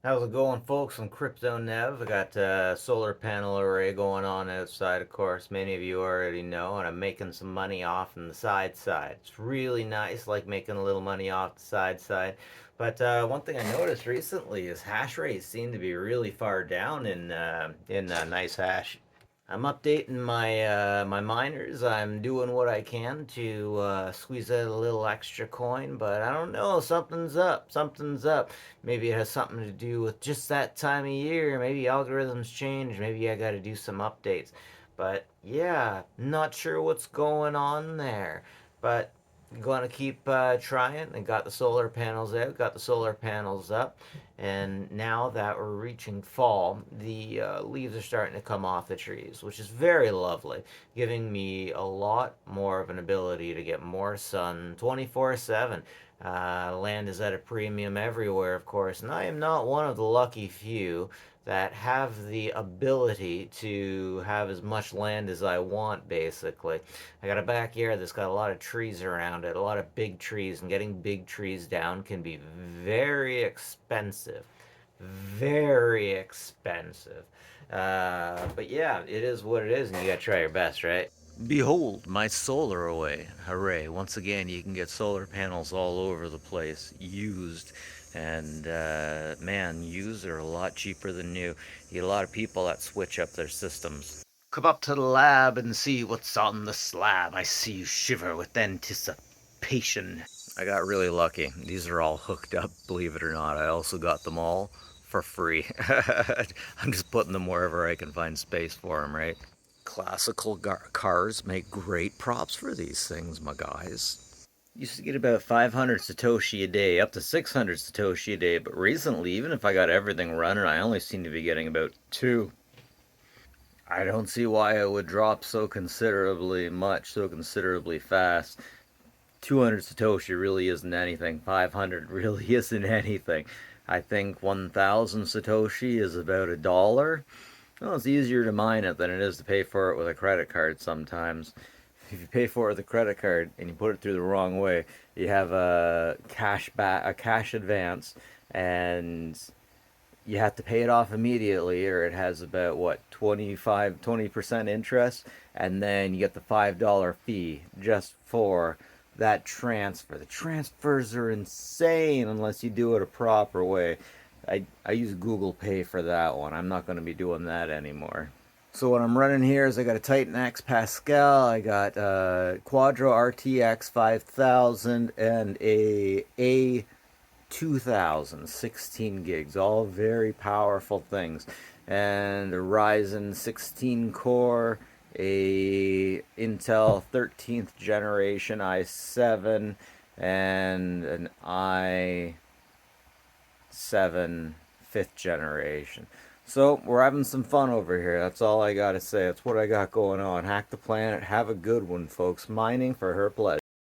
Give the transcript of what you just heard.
How's it going, folks? I'm Crypto Nev. I got a solar panel array going on outside, of course. Many of you already know, and I'm making some money off on the side. It's really nice, like making a little money off the side. But one thing I noticed recently is hash rates seem to be really far down in NiceHash. I'm updating my miners. I'm doing what I can to squeeze out a little extra coin, but I don't know. Something's up. Something's up. Maybe it has something to do with just that time of year. Maybe algorithms change. Maybe I got to do some updates. But yeah, not sure what's going on there. But gonna keep trying. I got the solar panels out, got the solar panels up, and now that we're reaching fall, the leaves are starting to come off the trees, which is very lovely, giving me a lot more of an ability to get more sun 24/7. Land is at a premium everywhere, of course, and I am not one of the lucky few that have the ability to have as much land as I want, basically. I got a backyard that's got a lot of trees around it, a lot of big trees, and getting big trees down can be very expensive. Very expensive. But yeah, it is what it is, and you gotta try your best, right? Behold my solar array. Hooray. Once again, you can get solar panels all over the place, used. And man, used are a lot cheaper than new. You get a lot of people that switch up their systems. Come up to the lab and see what's on the slab. I see you shiver with anticipation. I got really lucky. These are all hooked up, believe it or not. I also got them all for free. I'm just putting them wherever I can find space for them, right? Classical cars make great props for these things, my guys. Used to get about 500 Satoshi a day, up to 600 Satoshi a day, but recently, even if I got everything running, I only seem to be getting about 2. I don't see why it would drop so considerably much, so considerably fast. 200 Satoshi really isn't anything. 500 really isn't anything. I think 1,000 Satoshi is about $1. Well, it's easier to mine it than it is to pay for it with a credit card sometimes. If you pay for it with a credit card and you put it through the wrong way, you have a cash advance, and you have to pay it off immediately, or it has about what 20% interest, and then you get the $5 fee just for that transfer. The transfers are insane unless you do it a proper way. I use Google Pay for that one. I'm not going to be doing that anymore. So what I'm running here is I got a Titan X Pascal, I got a Quadro RTX 5000, and a 2000, 16 gigs, all very powerful things. And a Ryzen 16 core, a Intel 13th generation i7, and an i7 5th generation. So we're having some fun over here. That's all I gotta say. That's what I got going on. Hack the planet. Have a good one, folks. Mining for her pleasure.